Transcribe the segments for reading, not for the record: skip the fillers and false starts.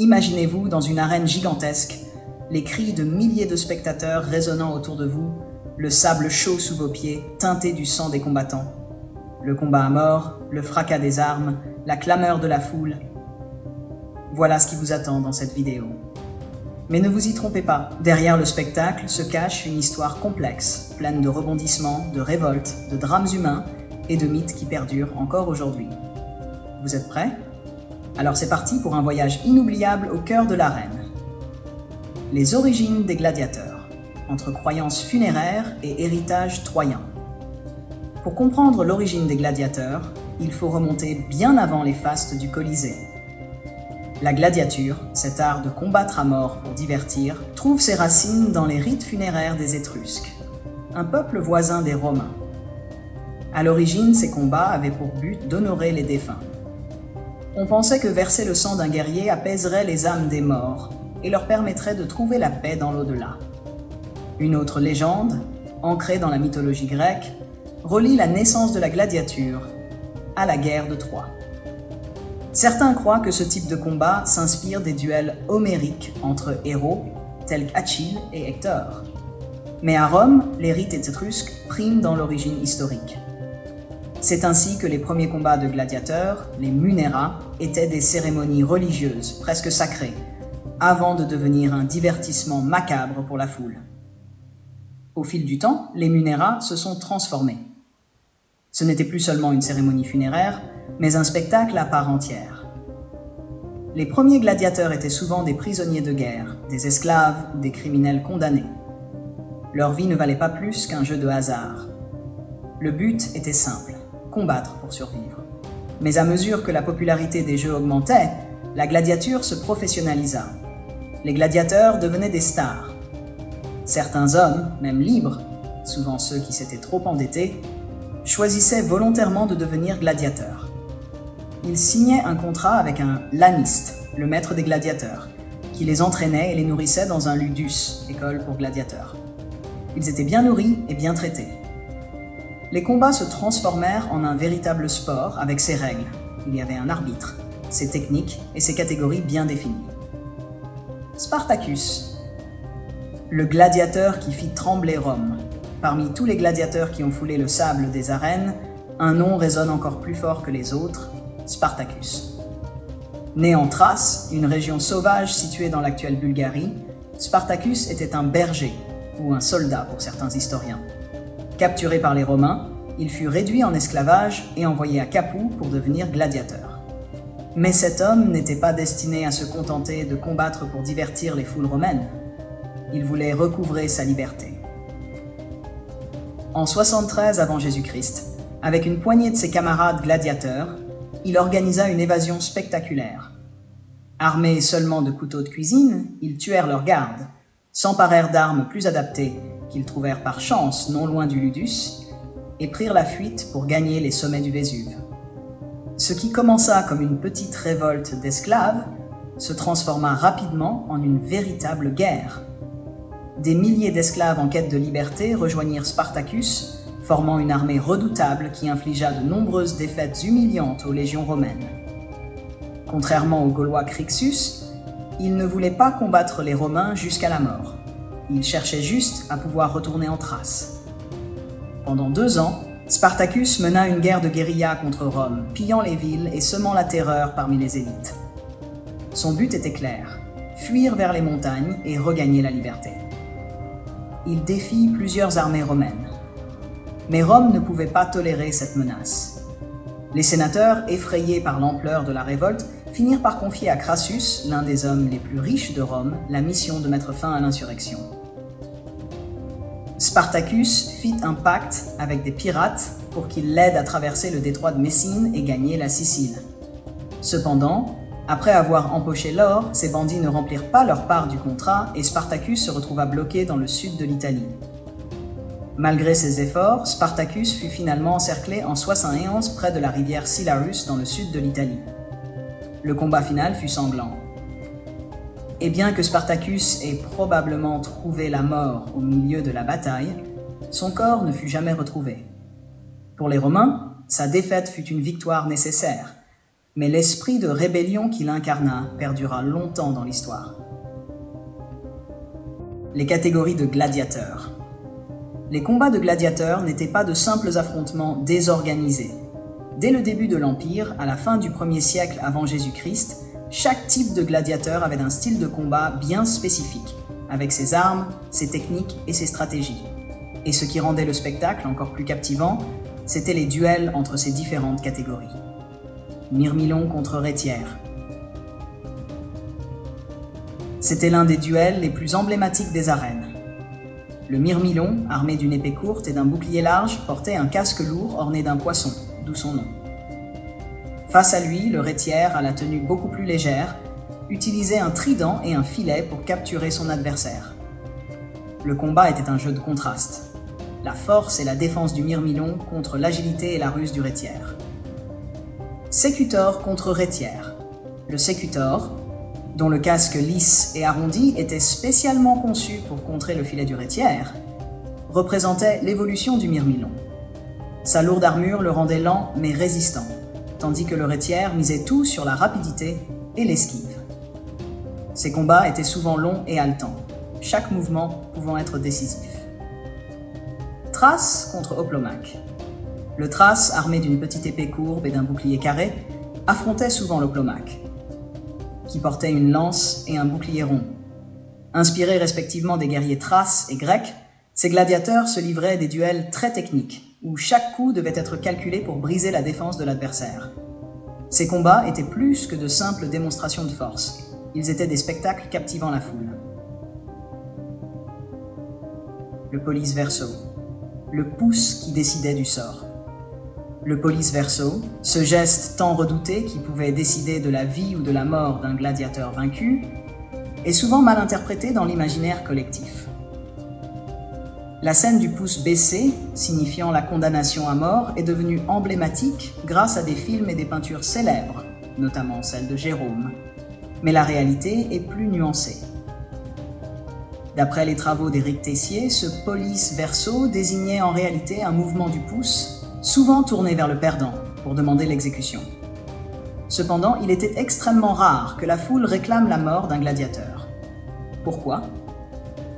Imaginez-vous dans une arène gigantesque, les cris de milliers de spectateurs résonnant autour de vous, le sable chaud sous vos pieds, teinté du sang des combattants. Le combat à mort, le fracas des armes, la clameur de la foule. Voilà ce qui vous attend dans cette vidéo. Mais ne vous y trompez pas, derrière le spectacle se cache une histoire complexe, pleine de rebondissements, de révoltes, de drames humains et de mythes qui perdurent encore aujourd'hui. Vous êtes prêts? Alors c'est parti pour un voyage inoubliable au cœur de l'arène. Les origines des gladiateurs, entre croyances funéraires et héritage troyen. Pour comprendre l'origine des gladiateurs, il faut remonter bien avant les fastes du Colisée. La gladiature, cet art de combattre à mort pour divertir, trouve ses racines dans les rites funéraires des Étrusques, un peuple voisin des Romains. À l'origine, ces combats avaient pour but d'honorer les défunts. On pensait que verser le sang d'un guerrier apaiserait les âmes des morts et leur permettrait de trouver la paix dans l'au-delà. Une autre légende, ancrée dans la mythologie grecque, relie la naissance de la gladiature à la guerre de Troie. Certains croient que ce type de combat s'inspire des duels homériques entre héros tels qu'Achille et Hector. Mais à Rome, les rites étrusques priment dans l'origine historique. C'est ainsi que les premiers combats de gladiateurs, les munera, étaient des cérémonies religieuses, presque sacrées, avant de devenir un divertissement macabre pour la foule. Au fil du temps, les munera se sont transformés. Ce n'était plus seulement une cérémonie funéraire, mais un spectacle à part entière. Les premiers gladiateurs étaient souvent des prisonniers de guerre, des esclaves ou des criminels condamnés. Leur vie ne valait pas plus qu'un jeu de hasard. Le but était simple, combattre pour survivre. Mais à mesure que la popularité des jeux augmentait, la gladiature se professionnalisa. Les gladiateurs devenaient des stars. Certains hommes, même libres, souvent ceux qui s'étaient trop endettés, choisissaient volontairement de devenir gladiateurs. Ils signaient un contrat avec un laniste, le maître des gladiateurs, qui les entraînait et les nourrissait dans un ludus, école pour gladiateurs. Ils étaient bien nourris et bien traités. Les combats se transformèrent en un véritable sport avec ses règles. Il y avait un arbitre, ses techniques et ses catégories bien définies. Spartacus, le gladiateur qui fit trembler Rome. Parmi tous les gladiateurs qui ont foulé le sable des arènes, un nom résonne encore plus fort que les autres, Spartacus. Né en Thrace, une région sauvage située dans l'actuelle Bulgarie, Spartacus était un berger, ou un soldat pour certains historiens. Capturé par les Romains, il fut réduit en esclavage et envoyé à Capoue pour devenir gladiateur. Mais cet homme n'était pas destiné à se contenter de combattre pour divertir les foules romaines. Il voulait recouvrer sa liberté. En 73 avant Jésus-Christ, avec une poignée de ses camarades gladiateurs, il organisa une évasion spectaculaire. Armés seulement de couteaux de cuisine, ils tuèrent leurs gardes, s'emparèrent d'armes plus adaptées qu'ils trouvèrent par chance non loin du ludus et prirent la fuite pour gagner les sommets du Vésuve. Ce qui commença comme une petite révolte d'esclaves se transforma rapidement en une véritable guerre. Des milliers d'esclaves en quête de liberté rejoignirent Spartacus, formant une armée redoutable qui infligea de nombreuses défaites humiliantes aux légions romaines. Contrairement au Gaulois Crixus, il ne voulait pas combattre les Romains jusqu'à la mort. Il cherchait juste à pouvoir retourner en Thrace. Pendant 2 ans, Spartacus mena une guerre de guérilla contre Rome, pillant les villes et semant la terreur parmi les élites. Son but était clair, fuir vers les montagnes et regagner la liberté. Il défie plusieurs armées romaines. Mais Rome ne pouvait pas tolérer cette menace. Les sénateurs, effrayés par l'ampleur de la révolte, finirent par confier à Crassus, l'un des hommes les plus riches de Rome, la mission de mettre fin à l'insurrection. Spartacus fit un pacte avec des pirates pour qu'ils l'aident à traverser le détroit de Messine et gagner la Sicile. Cependant, après avoir empoché l'or, ces bandits ne remplirent pas leur part du contrat et Spartacus se retrouva bloqué dans le sud de l'Italie. Malgré ses efforts, Spartacus fut finalement encerclé en 71 près de la rivière Silarus dans le sud de l'Italie. Le combat final fut sanglant. Et bien que Spartacus ait probablement trouvé la mort au milieu de la bataille, son corps ne fut jamais retrouvé. Pour les Romains, sa défaite fut une victoire nécessaire, mais l'esprit de rébellion qu'il incarna perdura longtemps dans l'histoire. Les catégories de gladiateurs. Les combats de gladiateurs n'étaient pas de simples affrontements désorganisés. Dès le début de l'Empire, à la fin du 1er siècle avant Jésus-Christ, chaque type de gladiateur avait un style de combat bien spécifique, avec ses armes, ses techniques et ses stratégies. Et ce qui rendait le spectacle encore plus captivant, c'étaient les duels entre ces différentes catégories. Mirmillon contre Rétiaire. C'était l'un des duels les plus emblématiques des arènes. Le Mirmillon, armé d'une épée courte et d'un bouclier large, portait un casque lourd orné d'un poisson, d'où son nom. Face à lui, le Rétiaire, à la tenue beaucoup plus légère, utilisait un trident et un filet pour capturer son adversaire. Le combat était un jeu de contraste. La force et la défense du Mirmillon contre l'agilité et la ruse du Rétiaire. Sécutor contre Rétiaire. Le Sécutor, dont le casque lisse et arrondi était spécialement conçu pour contrer le filet du Rétiaire, représentait l'évolution du Mirmillon. Sa lourde armure le rendait lent mais résistant, tandis que le Rétiaire misait tout sur la rapidité et l'esquive. Ces combats étaient souvent longs et haletants, chaque mouvement pouvant être décisif. Thrace contre Hoplomach. Le Thrace, armé d'une petite épée courbe et d'un bouclier carré, affrontait souvent l'Hoplomach, qui portait une lance et un bouclier rond. Inspirés respectivement des guerriers thraces et grecs, ces gladiateurs se livraient des duels très techniques, où chaque coup devait être calculé pour briser la défense de l'adversaire. Ces combats étaient plus que de simples démonstrations de force. Ils étaient des spectacles captivant la foule. Le pollice verso, le pouce qui décidait du sort. Le pollice verso, ce geste tant redouté qui pouvait décider de la vie ou de la mort d'un gladiateur vaincu, est souvent mal interprété dans l'imaginaire collectif. La scène du pouce baissé, signifiant la condamnation à mort, est devenue emblématique grâce à des films et des peintures célèbres, notamment celle de Jérôme. Mais la réalité est plus nuancée. D'après les travaux d'Éric Tessier, ce pollice verso désignait en réalité un mouvement du pouce, souvent tourné vers le perdant, pour demander l'exécution. Cependant, il était extrêmement rare que la foule réclame la mort d'un gladiateur. Pourquoi ?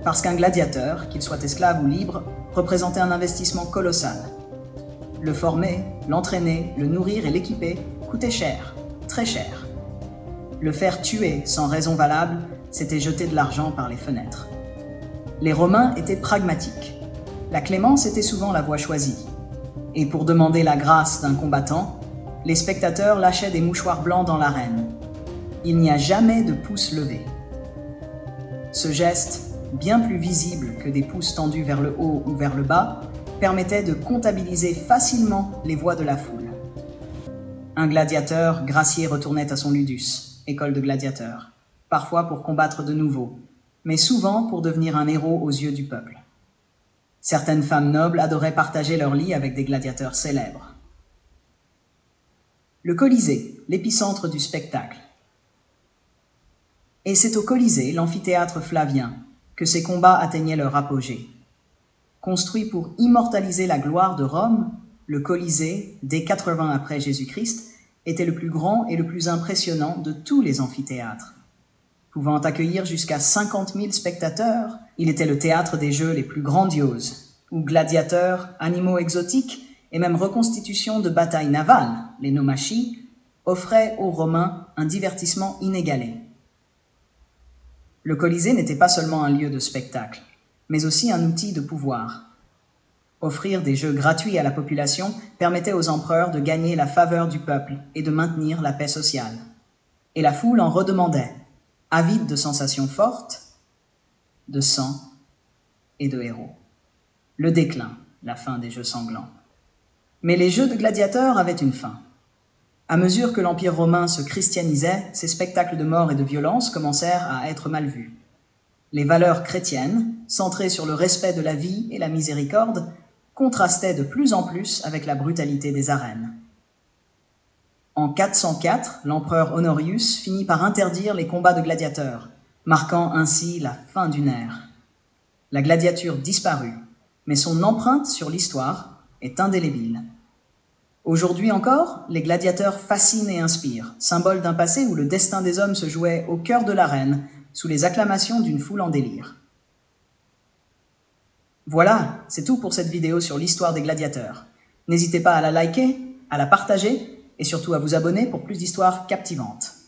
Parce qu'un gladiateur, qu'il soit esclave ou libre, représentait un investissement colossal. Le former, l'entraîner, le nourrir et l'équiper coûtait cher, très cher. Le faire tuer sans raison valable, c'était jeter de l'argent par les fenêtres. Les Romains étaient pragmatiques. La clémence était souvent la voie choisie. Et pour demander la grâce d'un combattant, les spectateurs lâchaient des mouchoirs blancs dans l'arène. Il n'y a jamais de pouce levé. Ce geste, bien plus visible que des pouces tendus vers le haut ou vers le bas, permettait de comptabiliser facilement les voix de la foule. Un gladiateur gracié retournait à son ludus, école de gladiateurs, parfois pour combattre de nouveau, mais souvent pour devenir un héros aux yeux du peuple. Certaines femmes nobles adoraient partager leur lit avec des gladiateurs célèbres. Le Colisée, l'épicentre du spectacle. Et c'est au Colisée, l'amphithéâtre flavien, que ces combats atteignaient leur apogée. Construit pour immortaliser la gloire de Rome, le Colisée, dès 80 après Jésus-Christ, était le plus grand et le plus impressionnant de tous les amphithéâtres. Pouvant accueillir jusqu'à 50 000 spectateurs, il était le théâtre des jeux les plus grandioses, où gladiateurs, animaux exotiques et même reconstitutions de batailles navales, les naumachie, offraient aux Romains un divertissement inégalé. Le Colisée n'était pas seulement un lieu de spectacle, mais aussi un outil de pouvoir. Offrir des jeux gratuits à la population permettait aux empereurs de gagner la faveur du peuple et de maintenir la paix sociale. Et la foule en redemandait, avide de sensations fortes, de sang et de héros. Le déclin, la fin des jeux sanglants. Mais les jeux de gladiateurs avaient une fin. À mesure que l'Empire romain se christianisait, ces spectacles de mort et de violence commencèrent à être mal vus. Les valeurs chrétiennes, centrées sur le respect de la vie et la miséricorde, contrastaient de plus en plus avec la brutalité des arènes. En 404, l'empereur Honorius finit par interdire les combats de gladiateurs, marquant ainsi la fin d'une ère. La gladiature disparut, mais son empreinte sur l'histoire est indélébile. Aujourd'hui encore, les gladiateurs fascinent et inspirent, symbole d'un passé où le destin des hommes se jouait au cœur de l'arène, sous les acclamations d'une foule en délire. Voilà, c'est tout pour cette vidéo sur l'histoire des gladiateurs. N'hésitez pas à la liker, à la partager et surtout à vous abonner pour plus d'histoires captivantes.